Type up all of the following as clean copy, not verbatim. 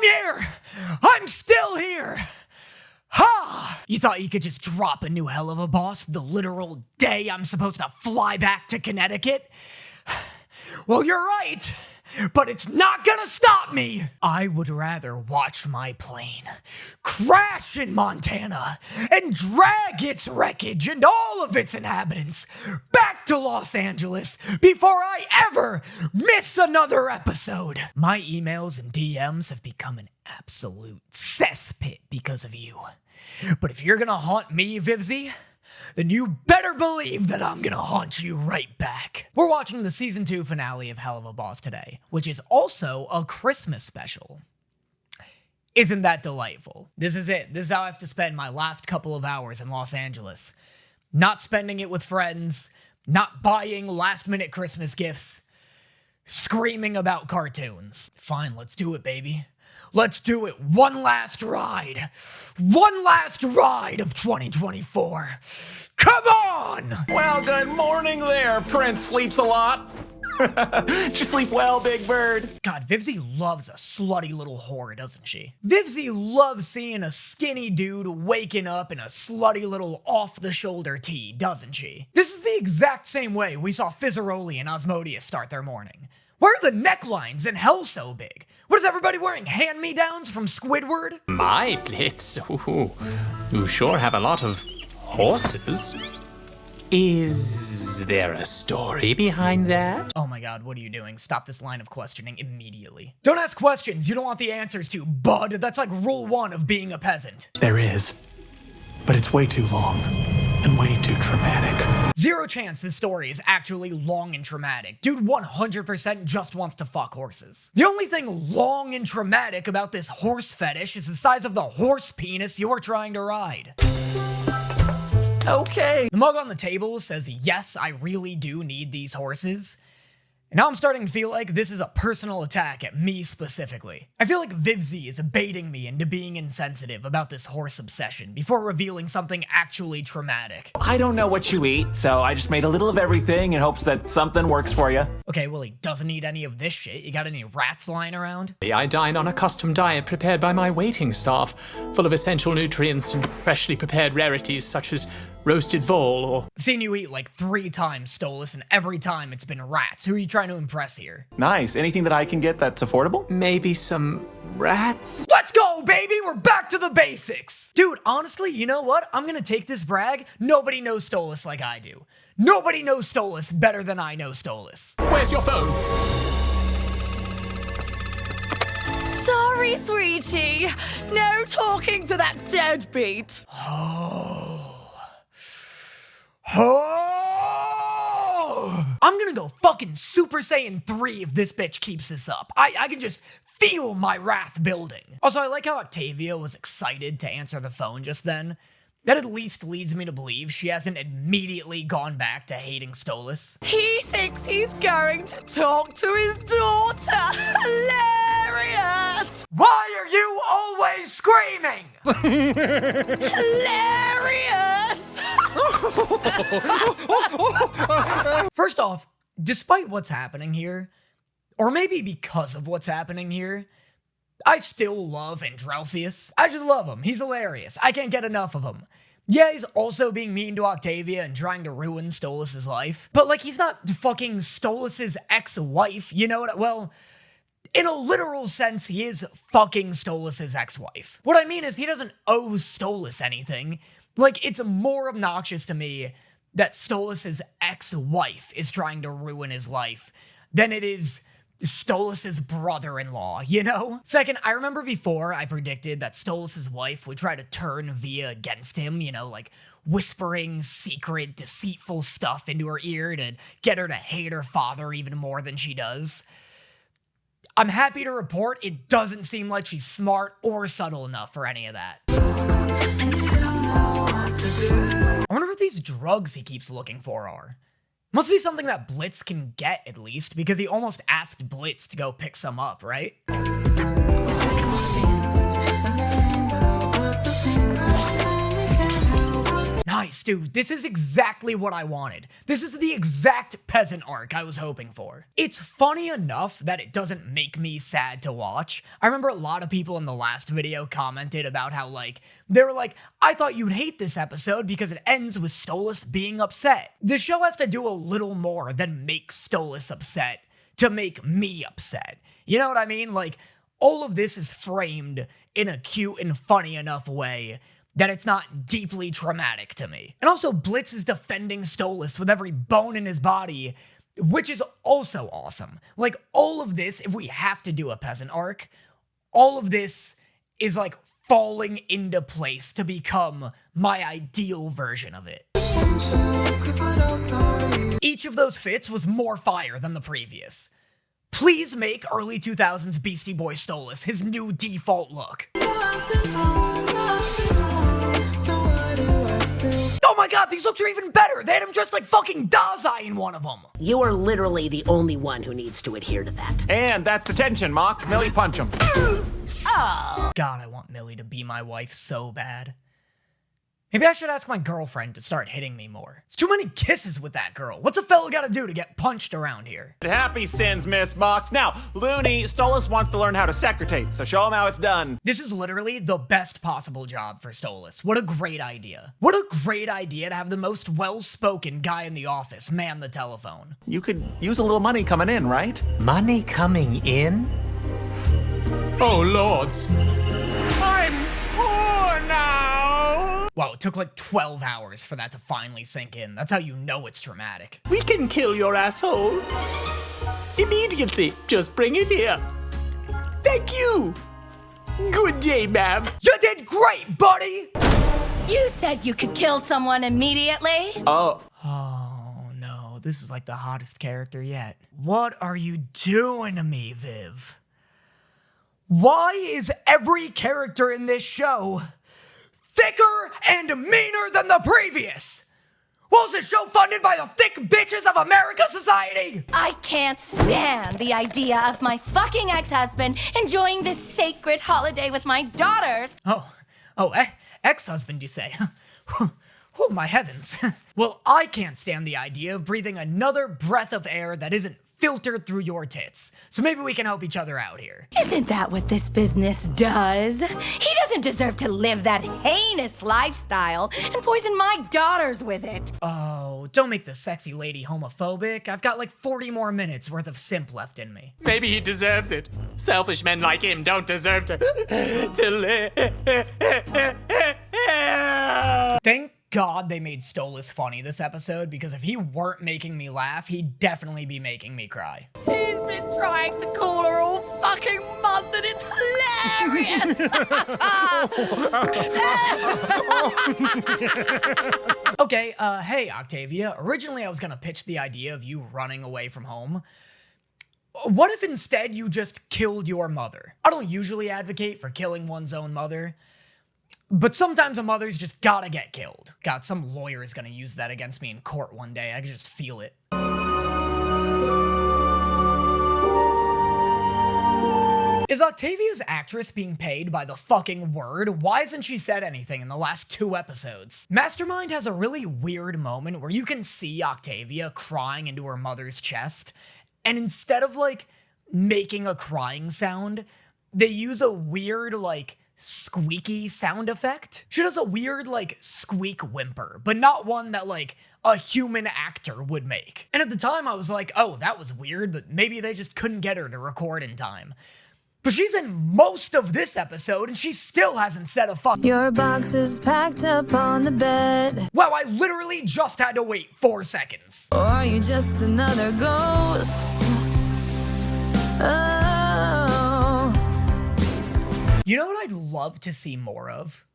here! I'm still here! Ha! You thought you could just drop a new Helluva boss the literal day I'm supposed to fly back to Connecticut? Well, you're right, but it's not gonna stop me! I would rather watch my plane crash in Montana and drag its wreckage and all of its inhabitants back to Los Angeles before I ever miss another episode. My emails and DMs have become an absolute cesspit because of you. But if you're gonna haunt me, Vivzy, then you better believe that I'm gonna haunt you right back. We're watching the Season 2 finale of Helluva Boss today, which is also a Christmas special. Isn't that delightful? This is it. This is how I have to spend my last couple of hours in Los Angeles. Not spending it with friends, not buying last-minute Christmas gifts, screaming about cartoons. Fine, let's do it, baby. Let's do it. One last ride. One last ride of 2024. Come on! Well, good morning there, Prince Sleeps a Lot. Did you sleep well, Big Bird? God, Vivzy loves a slutty little whore, doesn't she? Vivzy loves seeing a skinny dude waking up in a slutty little off-the-shoulder tee, doesn't she? This is the exact same way we saw Fizzaroli and Osmodius start their morning. Why are the necklines in hell so big? What is everybody wearing, hand-me-downs from Squidward? My Blitz, ooh, you sure have a lot of horses. Is there a story behind that? Oh my god, what are you doing? Stop this line of questioning immediately. Don't ask questions you don't want the answers to, bud. That's like rule 1 of being a peasant. There is, but it's way too long and way too traumatic. Zero chance this story is actually long and traumatic. Dude 100% just wants to fuck horses. The only thing long and traumatic about this horse fetish is the size of the horse penis you're trying to ride. Okay. The mug on the table says, yes, I really do need these horses. And now I'm starting to feel like this is a personal attack at me specifically. I feel like Vivzy is baiting me into being insensitive about this horse obsession before revealing something actually traumatic. I don't know what you eat, so I just made a little of everything in hopes that something works for you. Okay, well, he doesn't eat any of this shit. You got any rats lying around? I dine on a custom diet prepared by my waiting staff, full of essential nutrients and freshly prepared rarities such as roasted vole or... I've seen you eat like 3 times, Stolitz, and every time it's been rats. Who are you trying to impress here? Nice. Anything that I can get that's affordable? maybe some rats? Let's go, baby! We're back to the basics! Dude, honestly, you know what? I'm gonna take this brag. Nobody knows Stolitz like I do. Nobody knows Stolitz better than I know Stolitz. Where's your phone? Sorry, sweetie. No talking to that deadbeat. I'm gonna go fucking Super Saiyan 3 if this bitch keeps this up. I can just feel my wrath building. Also, I like how Octavia was excited to answer the phone just then. That at least leads me to believe she hasn't immediately gone back to hating Stolitz. He thinks he's going to talk to his daughter. Hilarious! Why are you always screaming? Hilarious! First off, despite what's happening here, or maybe because of what's happening here, I still love Andrealphus. I just love him. He's hilarious. I can't get enough of him. Yeah, he's also being mean to Octavia and trying to ruin Stolas' life. But, like, he's not fucking Stolas' ex-wife, you know what? Well, in a literal sense, he is fucking Stolas' ex-wife. What I mean is he doesn't owe Stolas anything. Like, it's more obnoxious to me that Stolas' ex-wife is trying to ruin his life than it is Stolas' brother-in-law, you know? Second, I remember before I predicted that Stolas' wife would try to turn Via against him, you know, like whispering secret, deceitful stuff into her ear to get her to hate her father even more than she does. I'm happy to report it doesn't seem like she's smart or subtle enough for any of that. I wonder what these drugs he keeps looking for are. Must be something that Blitz can get, at least, because he almost asked Blitz to go pick some up, right? Nice, dude. This is exactly what I wanted. This is the exact peasant arc I was hoping for. It's funny enough that it doesn't make me sad to watch. I remember a lot of people in the last video commented about how, like, they were like, I thought you'd hate this episode because it ends with Stolitz being upset. The show has to do a little more than make Stolitz upset to make me upset. You know what I mean? Like, all of this is framed in a cute and funny enough way that it's not deeply traumatic to me. And also, Blitz is defending Stolitz with every bone in his body, which is also awesome. Like, all of this, if we have to do a peasant arc, all of this is, like, falling into place to become my ideal version of it. Each of those fits was more fire than the previous. Please make early 2000s Beastie Boy Stolitz his new default look. Oh my god, these looks are even better! They had him dressed like fucking Dazai in one of them! You are literally the only one who needs to adhere to that. And that's the tension, Mox. Millie, punch him. God, I want Millie to be my wife so bad. Maybe I should ask my girlfriend to start hitting me more. It's too many kisses with that girl. What's a fella gotta do to get punched around here? Happy sins, Miss Mox. Now, Looney, Stolitz wants to learn how to secretate, so show him how it's done. This is literally the best possible job for Stolitz. What a great idea. What a great idea to have the most well-spoken guy in the office man the telephone. You could use a little money coming in, right? Money coming in? Oh, lords. I'm poor now. Wow, it took like 12 hours for that to finally sink in. That's how you know it's traumatic. We can kill your asshole. Immediately. Just bring it here. Thank you. Good day, ma'am. You did great, buddy! You said you could kill someone immediately? Oh no, this is like the hottest character yet. What are you doing to me, Viv? Why is every character in this show thicker and meaner than the previous? Was this show funded by the thick bitches of America Society? I can't stand the idea of my fucking ex-husband enjoying this sacred holiday with my daughters. Ex-husband, you say? Oh, my heavens. Well, I can't stand the idea of breathing another breath of air that isn't filtered through your tits. So maybe we can help each other out here. Isn't that what this business does? He doesn't deserve to live that heinous lifestyle and poison my daughters with it. Oh, don't make the sexy lady homophobic. I've got like 40 more minutes worth of simp left in me. Maybe he deserves it. Selfish men like him don't deserve to live. Thank God they made Stolitz funny this episode, because if he weren't making me laugh, he'd definitely be making me cry. He's been trying to call her all fucking month and it's hilarious! Okay, hey Octavia, originally I was gonna pitch the idea of you running away from home. What if instead you just killed your mother? I don't usually advocate for killing one's own mother, but sometimes a mother's just gotta get killed. God, some lawyer is gonna use that against me in court one day. I can just feel it. Is Octavia's actress being paid by the fucking word? Why hasn't she said anything in the last 2 episodes? Mastermind has a really weird moment where you can see Octavia crying into her mother's chest, and instead of, like, making a crying sound, they use a weird, like, squeaky sound effect. She does a weird, like, squeak whimper, but not one that, like, a human actor would make. And at the time, I was like, oh, that was weird, but maybe they just couldn't get her to record in time. But she's in most of this episode, and she still hasn't said a fuck. Your box is packed up on the bed. Wow, I literally just had to wait 4 seconds. Or are you just another ghost? Oh. You know what I'd love to see more of?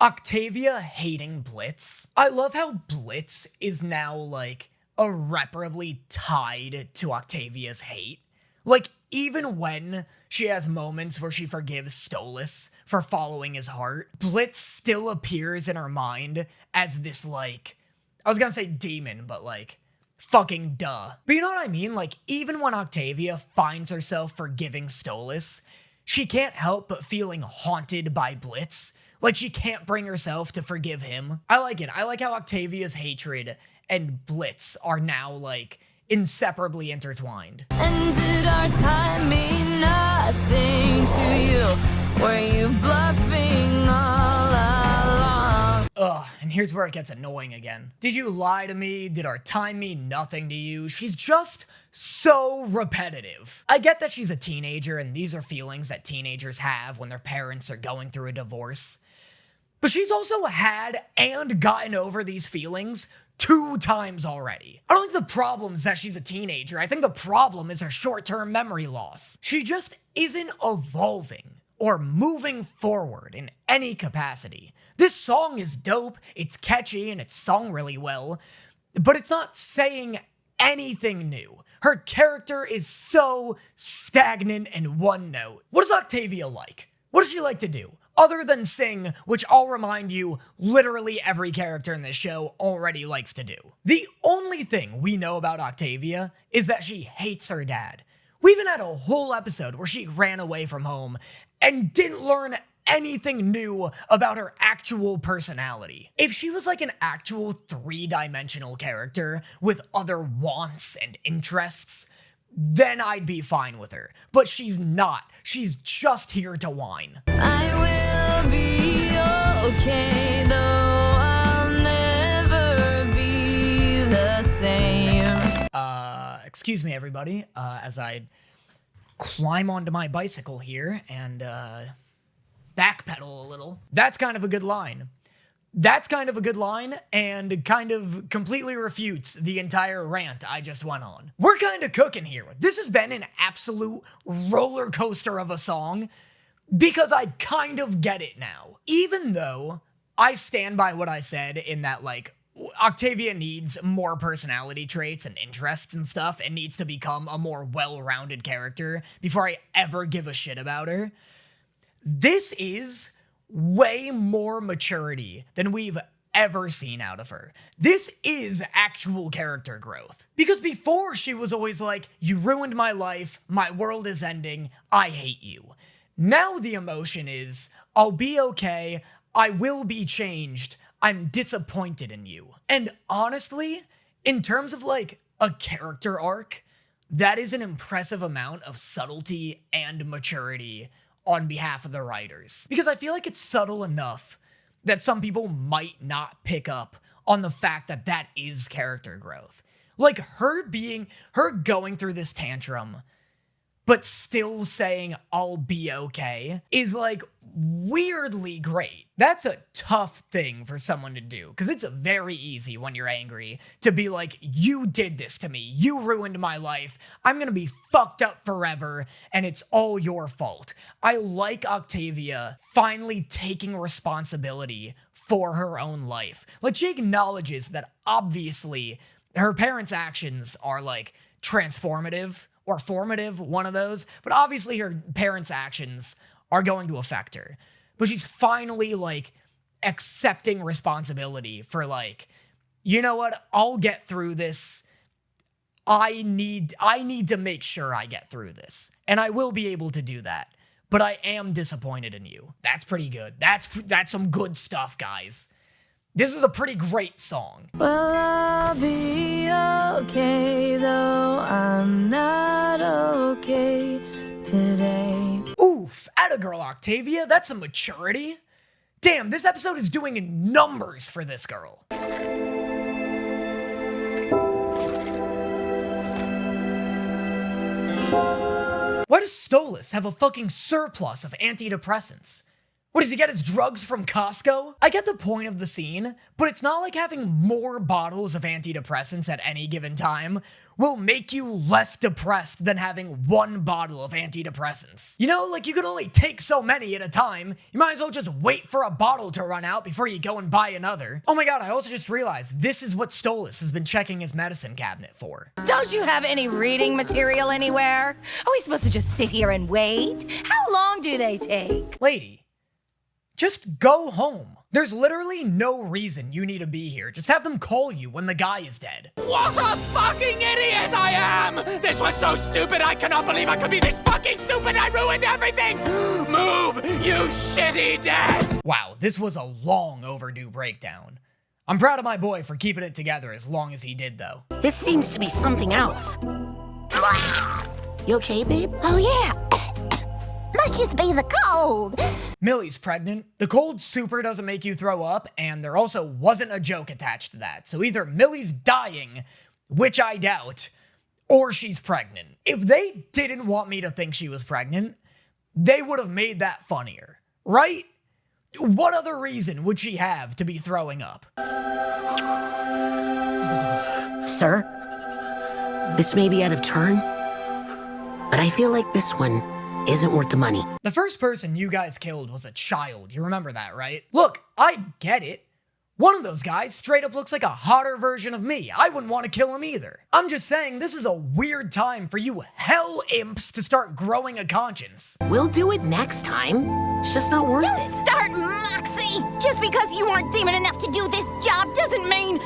Octavia hating Blitz. I love how Blitz is now, like, irreparably tied to Octavia's hate. Like, even when she has moments where she forgives Stolitz for following his heart, Blitz still appears in her mind as this, like, I was gonna say demon, but, like, fucking duh. But you know what I mean? Like, even when Octavia finds herself forgiving Stolitz, she can't help but feeling haunted by Blitz. Like she can't bring herself to forgive him. I like it. I like how Octavia's hatred and Blitz are now, like, inseparably intertwined. And did our time mean nothing to you? Were you bluffing all along? Ugh, and here's where it gets annoying again. Did you lie to me? Did our time mean nothing to you? She's just so repetitive. I get that she's a teenager and these are feelings that teenagers have when their parents are going through a divorce. But she's also had and gotten over these feelings 2 times already. I don't think the problem is that she's a teenager. I think the problem is her short-term memory loss. She just isn't evolving or moving forward in any capacity. This song is dope, it's catchy, and it's sung really well, but it's not saying anything new. Her character is so stagnant and one note. What is Octavia like? What does she like to do? Other than sing, which I'll remind you, literally every character in this show already likes to do. The only thing we know about Octavia is that she hates her dad. We even had a whole episode where she ran away from home and didn't learn anything new about her actual personality. If she was like an actual 3-dimensional character with other wants and interests, then I'd be fine with her. But she's not. She's just here to whine. I will be okay, though I'll never be the same. Excuse me, everybody, as I climb onto my bicycle here and, backpedal a little. That's kind of a good line. That's kind of a good line and kind of completely refutes the entire rant I just went on. We're kind of cooking here. This has been an absolute roller coaster of a song because I kind of get it now. Even though I stand by what I said in that, like, Octavia needs more personality traits and interests and stuff and needs to become a more well-rounded character before I ever give a shit about her. This is way more maturity than we've ever seen out of her. This is actual character growth. Because before she was always like, you ruined my life, my world is ending, I hate you. Now the emotion is, I'll be okay, I will be changed, I'm disappointed in you. And honestly, in terms of like a character arc, that is an impressive amount of subtlety and maturity on behalf of the writers. Because I feel like it's subtle enough that some people might not pick up on the fact that that is character growth. Like her going through this tantrum, but still saying, I'll be okay, is like weirdly great. That's a tough thing for someone to do, because it's very easy when you're angry to be like, you did this to me, you ruined my life, I'm gonna be fucked up forever, and it's all your fault. I like Octavia finally taking responsibility for her own life. Like, she acknowledges that obviously her parents' actions are like transformative or formative, one of those, but obviously her parents' actions are going to affect her. But she's finally, like, accepting responsibility for, like, you know what, I'll get through this. I need to make sure I get through this, and I will be able to do that. But I am disappointed in you. That's pretty good. That's some good stuff, guys. This is a pretty great song. Well, I'll be okay, though I'm not okay today. Oof, atta girl, Octavia, that's some maturity. Damn, this episode is doing numbers for this girl. Why does Stolitz have a fucking surplus of antidepressants? What, does he get his drugs from Costco? I get the point of the scene, but it's not like having more bottles of antidepressants at any given time will make you less depressed than having one bottle of antidepressants. You know, like, you can only take so many at a time. You might as well just wait for a bottle to run out before you go and buy another. Oh my god, I also just realized this is what Stolitz has been checking his medicine cabinet for. Don't you have any reading material anywhere? Are we supposed to just sit here and wait? How long do they take? Lady, just go home. There's literally no reason you need to be here. Just have them call you when the guy is dead. What a fucking idiot I am! This was so stupid, I cannot believe I could be this fucking fucking stupid. I ruined everything. Move, you shitty desk. Wow, this was a long overdue breakdown. I'm proud of my boy for keeping it together as long as he did, though. This seems to be something else. You okay, babe? Oh, yeah. Must just be the cold. Millie's pregnant, the cold super doesn't make you throw up, and there also wasn't a joke attached to that. So either Millie's dying, which I doubt, or she's pregnant. If they didn't want me to think she was pregnant, they would have made that funnier, right? What other reason would she have to be throwing up? Sir, this may be out of turn, but I feel like this one isn't worth the money. The first person you guys killed was a child. You remember that, right? Look, I get it. One of those guys straight up looks like a hotter version of me. I wouldn't want to kill him either. I'm just saying this is a weird time for you hell imps to start growing a conscience. We'll do it next time. It's just not worth Don't it. start, Moxie. Just because you aren't demon enough to do this job doesn't mean...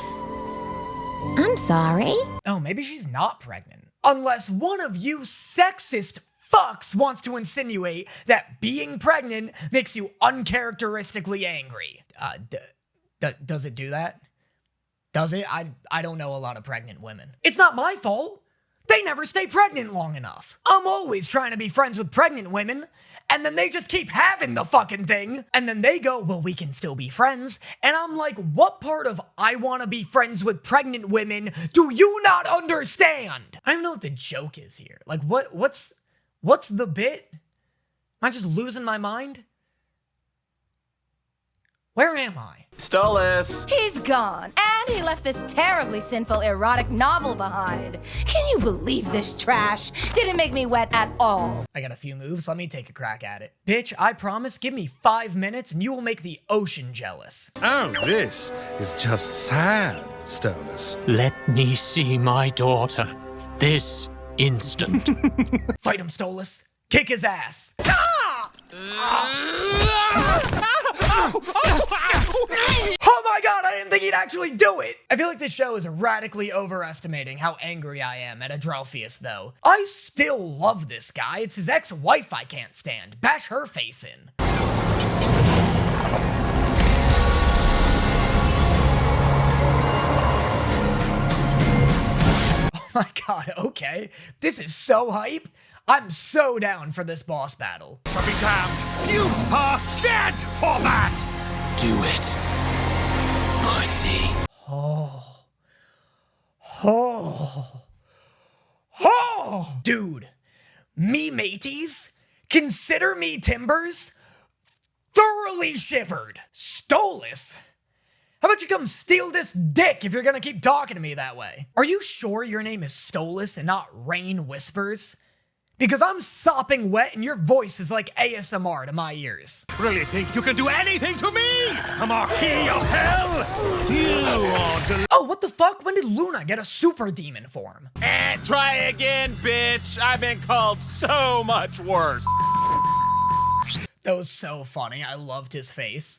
I'm sorry. Oh, maybe she's not pregnant. Unless one of you sexist fucks wants to insinuate that being pregnant makes you uncharacteristically angry. Does it do that? Does it? I don't know a lot of pregnant women. It's not my fault. They never stay pregnant long enough. I'm always trying to be friends with pregnant women, and then they just keep having the fucking thing, and then they go, well, we can still be friends, and I'm like, what part of I want to be friends with pregnant women do you not understand? I don't know what the joke is here. Like, what's the bit? Am I just losing my mind? Where am I? Stolitz! He's gone, and he left this terribly sinful erotic novel behind. Can you believe this trash? Didn't make me wet at all. I got a few moves, let me take a crack at it. Bitch, I promise, give me 5 minutes and you will make the ocean jealous. Oh, this is just sad, Stolas. Let me see my daughter this instant. Fight him, Stolitz. Kick his ass. Oh my god, I didn't think he'd actually do it! I feel like this show is radically overestimating how angry I am at Andrealphus, though. I still love this guy. It's his ex-wife I can't stand. Bash her face in. Oh my god, okay. This is so hype. I'm so down for this boss battle. I'll be damned. You are dead for that! Do it, pussy. Dude, me mateys, consider me timbers, thoroughly shivered. Stolitz? How about you come steal this dick if you're gonna keep talking to me that way? Are you sure your name is Stolitz and not Rain Whispers? Because I'm sopping wet and your voice is like ASMR to my ears. Really think you can do anything to me? A Marquis of Hell? You are Oh, what the fuck? When did Luna get a super demon form? Try again, bitch. I've been called so much worse. That was so funny. I loved his face.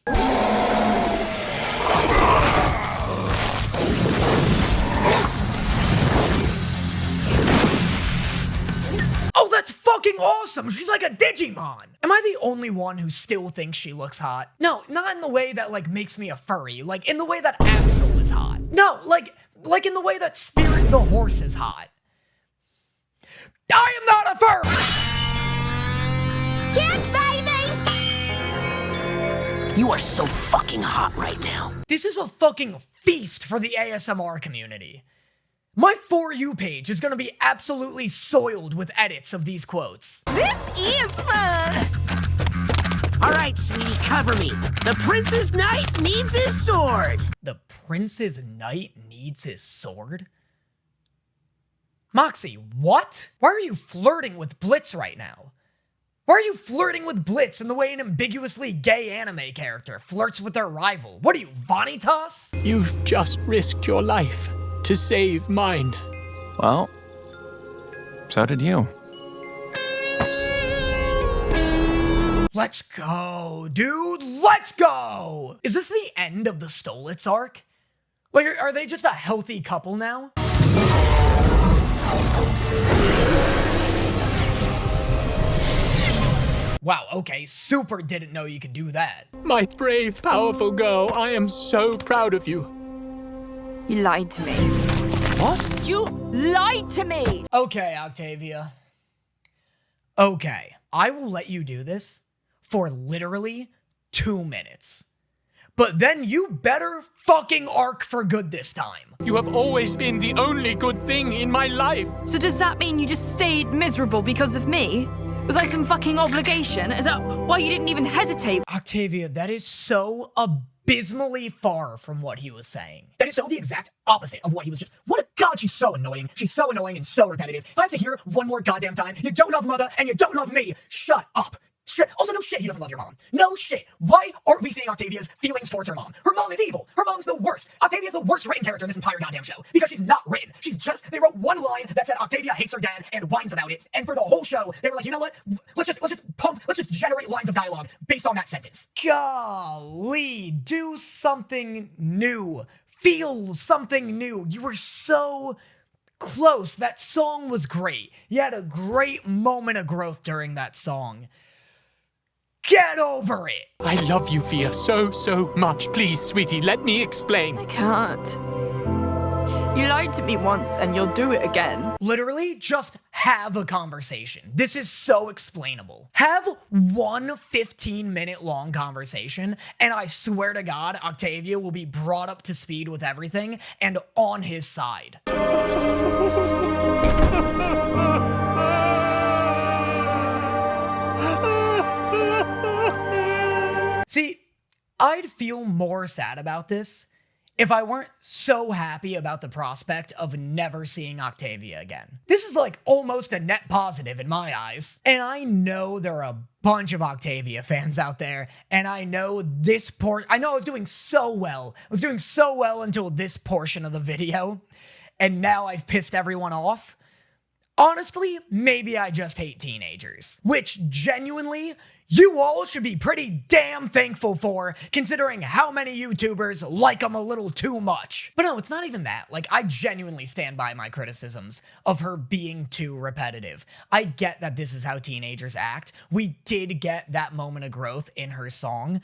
Oh, that's fucking awesome! She's like a Digimon! Am I the only one who still thinks she looks hot? No, not in the way that, like, makes me a furry. Like, in the way that Absol is hot. No, like in the way that Spirit the Horse is hot. I am not a furry! Catch, baby! You are so fucking hot right now. This is a fucking feast for the ASMR community. My For You page is gonna be absolutely soiled with edits of these quotes. This is fun! All right, sweetie, cover me. The prince's knight needs his sword. The prince's knight needs his sword? Moxie, what? Why are you flirting with Blitz right now? Why are you flirting with Blitz in the way an ambiguously gay anime character flirts with their rival? What are you, Vanitas? You've just risked your life to save mine. Well, so did you. Let's go, dude. Let's go. Is this the end of the Stolitz arc? Like, are they just a healthy couple now? Wow, okay, super didn't know you could do that. My brave, powerful girl, I am so proud of you. You lied to me. What? You lied to me! Okay, Octavia. Okay, I will let you do this for literally 2 minutes. But then you better fucking arc for good this time. You have always been the only good thing in my life. So does that mean you just stayed miserable because of me? Was I some fucking obligation? Is that why you didn't even hesitate? Octavia, that is so abysmally far from what he was saying. That is so the exact opposite of what he was just. What a god, she's so annoying. She's so annoying and so repetitive. If I have to hear one more goddamn time, you don't love mother and you don't love me. Shut up. Also, no shit, he doesn't love your mom. No shit. Why aren't we seeing Octavia's feelings towards her mom? Her mom is evil. Her mom's the worst. Octavia's the worst written character in this entire goddamn show. Because she's not written. They wrote one line that said Octavia hates her dad and whines about it. And for the whole show, they were like, you know what? Let's just generate lines of dialogue based on that sentence. Golly, do something new. Feel something new. You were so close. That song was great. You had a great moment of growth during that song. Get over it! I love you, Fia, so much. Please, sweetie, let me explain. I can't. You lied to me once and you'll do it again. Literally, just have a conversation. This is so explainable. Have one 15-minute long conversation, and I swear to God, Octavia will be brought up to speed with everything and on his side. See, I'd feel more sad about this if I weren't so happy about the prospect of never seeing Octavia again. This is like almost a net positive in my eyes. And I know there are a bunch of Octavia fans out there, and I know I was doing so well. I was doing so well until this portion of the video, and now I've pissed everyone off. Honestly, maybe I just hate teenagers, which genuinely you all should be pretty damn thankful for, considering how many YouTubers like them a little too much. But no, it's not even that. Like, I genuinely stand by my criticisms of her being too repetitive. I get that this is how teenagers act. We did get that moment of growth in her song,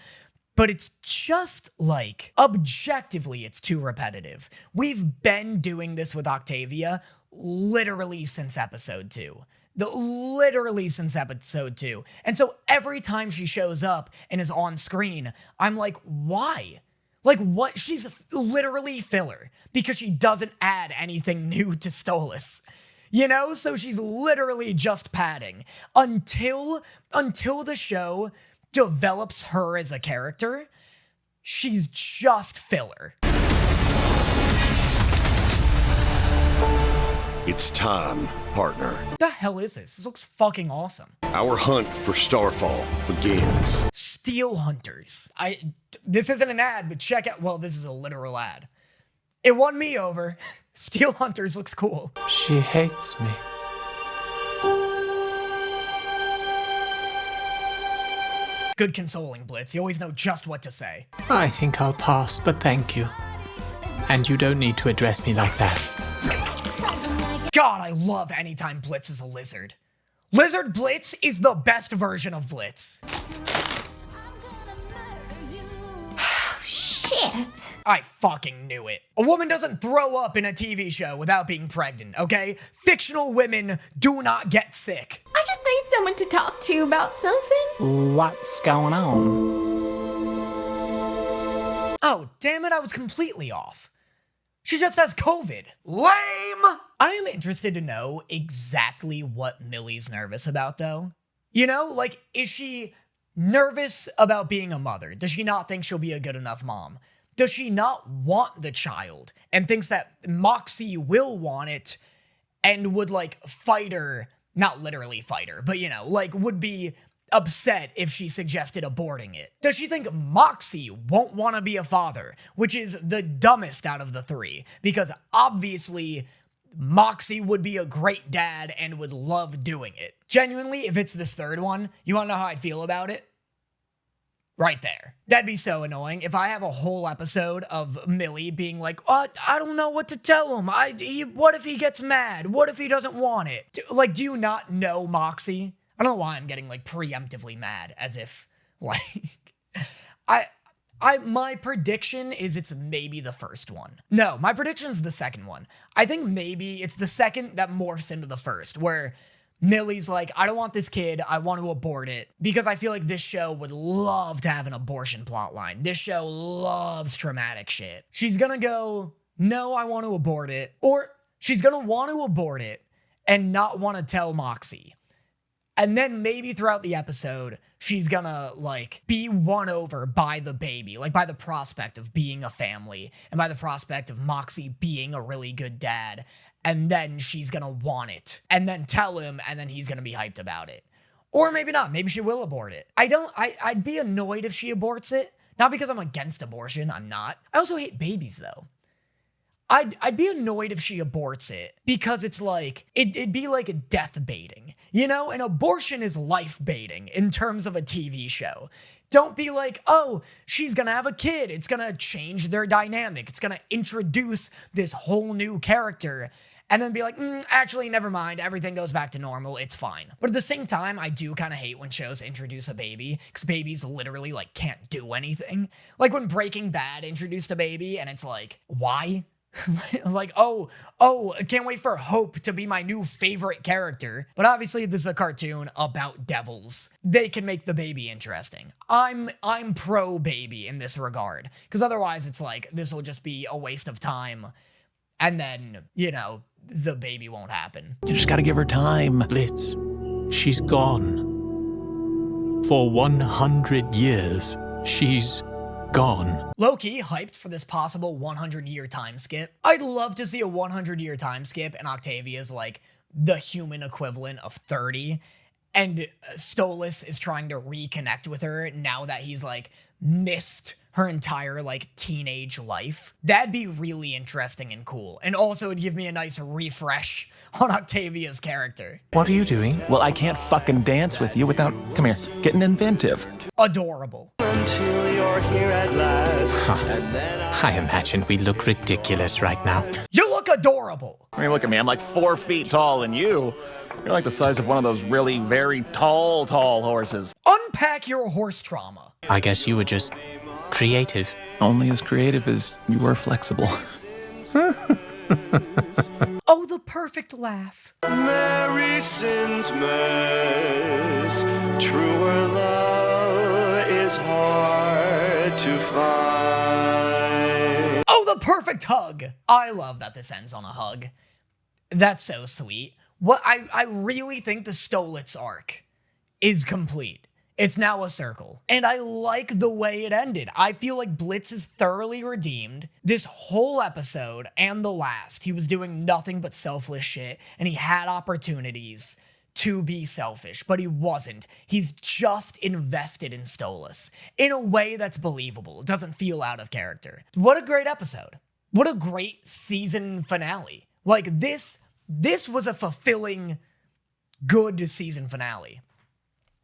but it's just like, objectively, it's too repetitive. We've been doing this with Octavia literally since episode 2. Literally since episode 2. And so every time she shows up and is on screen, I'm like, why? Like, what? She's literally filler because she doesn't add anything new to Stolitz. You know? So she's literally just padding until the show develops her as a character. She's just filler. It's time, partner. What the hell is this? This looks fucking awesome. Our hunt for Starfall begins. Steel Hunters. This isn't an ad, but check out, well, this is a literal ad. It won me over. Steel Hunters looks cool. She hates me. Good consoling, Blitz. You always know just what to say. I think I'll pass, but thank you. And you don't need to address me like that. God, I love anytime Blitz is a lizard. Lizard Blitz is the best version of Blitz. Shit. I fucking knew it. A woman doesn't throw up in a TV show without being pregnant, okay? Fictional women do not get sick. I just need someone to talk to about something. What's going on? Oh, damn it, I was completely off. She just has COVID. Lame! I am interested to know exactly what Millie's nervous about, though. You know, like, is she nervous about being a mother? Does she not think she'll be a good enough mom? Does she not want the child and thinks that Moxie will want it and would, like, fight her, not literally fight her, but, you know, like, would be upset if she suggested aborting it? Does she think Moxie won't want to be a father, which is the dumbest out of the three? Because obviously, Moxie would be a great dad and would love doing it. Genuinely, if it's this third one, you want to know how I'd feel about it? Right there. That'd be so annoying if I have a whole episode of Millie being like, oh, I don't know what to tell him. What if he gets mad? What if he doesn't want it? Like, do you not know Moxie? I don't know why I'm getting, like, preemptively mad, as if, like, my prediction is it's maybe the first one. No, my prediction is the second one. I think maybe it's the second that morphs into the first, where Millie's like, I don't want this kid, I want to abort it, because I feel like this show would love to have an abortion plotline. This show loves traumatic shit. She's gonna go, no, I want to abort it, or she's gonna want to abort it and not want to tell Moxie. And then maybe throughout the episode, she's gonna, like, be won over by the baby, like, by the prospect of being a family, and by the prospect of Moxie being a really good dad, and then she's gonna want it, and then tell him, and then he's gonna be hyped about it. Or maybe not, maybe she will abort it. I'd be annoyed if she aborts it, not because I'm against abortion, I'm not. I also hate babies, though. I'd be annoyed if she aborts it, because it's like, it'd be like a death baiting, you know? An abortion is life baiting in terms of a TV show. Don't be like, oh, she's gonna have a kid, it's gonna change their dynamic, it's gonna introduce this whole new character, and then be like, actually, never mind, everything goes back to normal, it's fine. But at the same time, I do kind of hate when shows introduce a baby, because babies literally, like, can't do anything. Like when Breaking Bad introduced a baby, and it's like, why? Like, oh, can't wait for Hope to be my new favorite character. But obviously, this is a cartoon about devils. They can make the baby interesting. I'm pro baby in this regard, because otherwise it's like, this will just be a waste of time. And then, you know, the baby won't happen. You just gotta give her time. Blitz, she's gone. For 100 years, she's gone. Low-key hyped for this possible 100-year time skip. I'd love to see a 100-year time skip and Octavia's like the human equivalent of 30, and Stolitz is trying to reconnect with her now that he's like missed her entire like teenage life. That'd be really interesting and cool. And also it'd give me a nice refresh on Octavia's character. What are you doing? Well, I can't fucking dance with you without, come here, getting inventive. Adorable. Until you're here at last. I imagine we look ridiculous right now. You look adorable. I mean, look at me, I'm like 4 feet tall, and you're like the size of one of those really very tall horses. Unpack your horse trauma. I guess you were just creative. Only as creative as you were flexible. Oh, the perfect laugh. Mary Sinsmas, truer love is hard to find. Oh, the perfect hug. I love that this ends on a hug. That's so sweet. What I really think the Stolitz arc is complete. It's now a circle. And I like the way it ended. I feel like Blitz is thoroughly redeemed. This whole episode and the last, he was doing nothing but selfless shit, and he had opportunities to be selfish, but he wasn't. He's just invested in Stolas in a way that's believable. It doesn't feel out of character. What a great episode. What a great season finale. Like, this was a fulfilling, good season finale.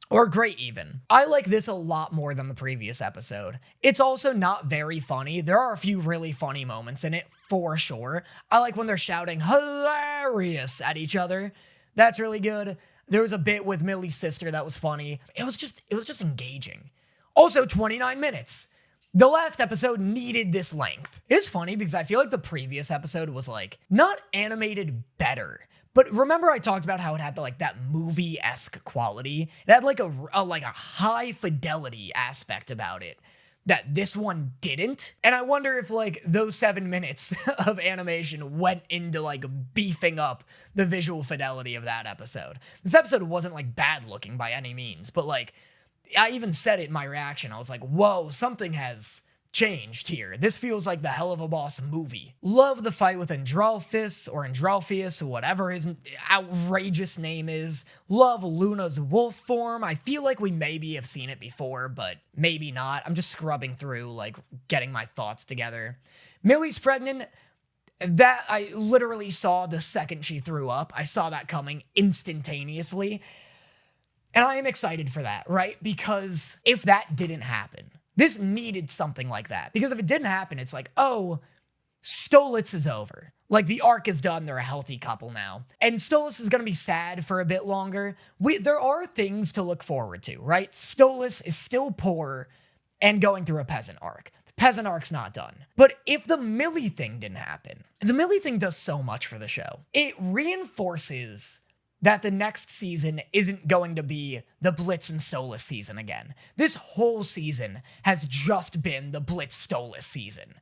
Or great, even. I like this a lot more than the previous episode. It's also not very funny. There are a few really funny moments in it, for sure. I like when they're shouting hilarious at each other. That's really good. There was a bit with Millie's sister that was funny. It was just engaging. Also, 29 minutes. The last episode needed this length. It is funny because I feel like the previous episode was like, not animated better, but remember I talked about how it had that movie-esque quality? It had like a high fidelity aspect about it that this one didn't. And I wonder if like those 7 minutes of animation went into like beefing up the visual fidelity of that episode. This episode wasn't like bad looking by any means, but like I even said it in my reaction. I was like, whoa, something has changed here. This feels like the Helluva Boss movie. Love the fight with Andrealphus or Andrealphus, whatever his outrageous name is. Love Luna's wolf form. I feel like we maybe have seen it before, but maybe not. I'm just scrubbing through, like, getting my thoughts together. Millie's pregnant. That I literally saw the second she threw up. I saw that coming instantaneously. And I am excited for that, right? Because if that didn't happen, this needed something like that. Because if it didn't happen, it's like, oh, Stolitz is over. Like, the arc is done, they're a healthy couple now. And Stolitz is gonna be sad for a bit longer. There are things to look forward to, right? Stolitz is still poor and going through a peasant arc. The peasant arc's not done. But if the Millie thing didn't happen, the Millie thing does so much for the show. It reinforces that the next season isn't going to be the Blitz and Stolas season again. This whole season has just been the Blitz Stolas season.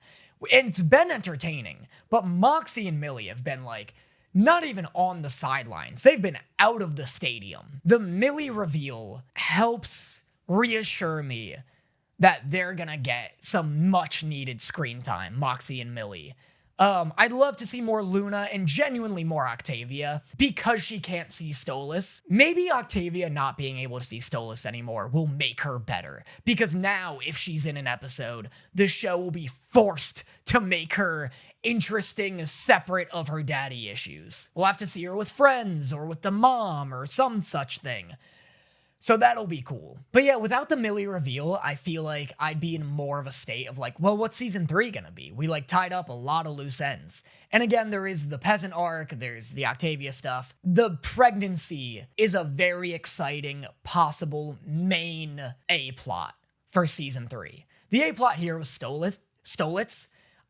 And it's been entertaining, but Moxie and Millie have been like, not even on the sidelines. They've been out of the stadium. The Millie reveal helps reassure me that they're gonna get some much needed screen time, Moxie and Millie. I'd love to see more Luna and genuinely more Octavia because she can't see Stolas. Maybe Octavia not being able to see Stolas anymore will make her better because now if she's in an episode, the show will be forced to make her interesting, separate of her daddy issues. We'll have to see her with friends or with the mom or some such thing. So that'll be cool. But yeah, without the Millie reveal, I feel like I'd be in more of a state of like, well, what's season 3 gonna be? We like tied up a lot of loose ends. And again, there is the peasant arc, there's the Octavia stuff. The pregnancy is a very exciting, possible main A-plot for season 3. The A-plot here was Stolitz.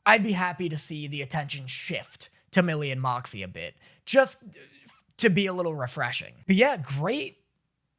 I'd be happy to see the attention shift to Millie and Moxie a bit, just to be a little refreshing. But yeah, great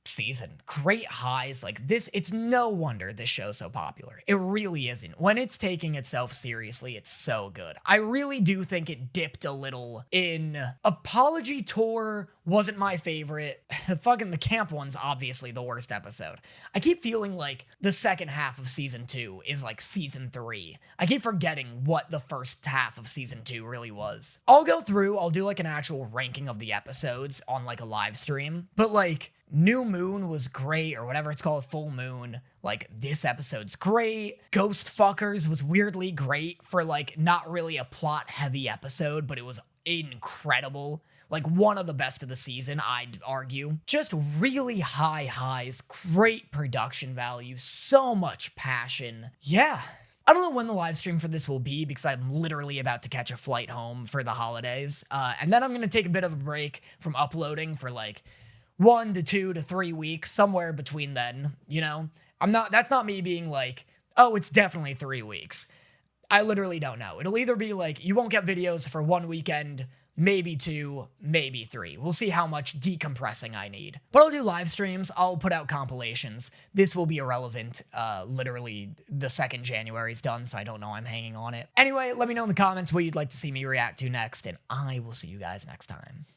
season, great highs. Like this, it's no wonder this show's so popular. It really isn't. When it's taking itself seriously, it's so good. I really do think it dipped a little in Apology Tour wasn't my favorite. Fucking the camp one's obviously the worst episode. I keep feeling like the second half of season 2 is like season 3. I keep forgetting what the first half of season 2 really was. I'll go through, I'll do like an actual ranking of the episodes on like a live stream, but like New Moon was great, or whatever it's called, Full Moon. Like, this episode's great. Ghost Fuckers was weirdly great for, like, not really a plot-heavy episode, but it was incredible. Like, one of the best of the season, I'd argue. Just really high highs, great production value, so much passion. Yeah. I don't know when the live stream for this will be because I'm literally about to catch a flight home for the holidays. And then I'm going to take a bit of a break from uploading for, like, 1 to 2 to 3 weeks, somewhere between then, you know? That's not me being like, oh, it's definitely 3 weeks. I literally don't know. It'll either be like, you won't get videos for 1 weekend, maybe 2, maybe 3. We'll see how much decompressing I need. But I'll do live streams, I'll put out compilations. This will be irrelevant. Literally, the 2nd January's done, so I don't know I'm hanging on it. Anyway, let me know in the comments what you'd like to see me react to next, and I will see you guys next time.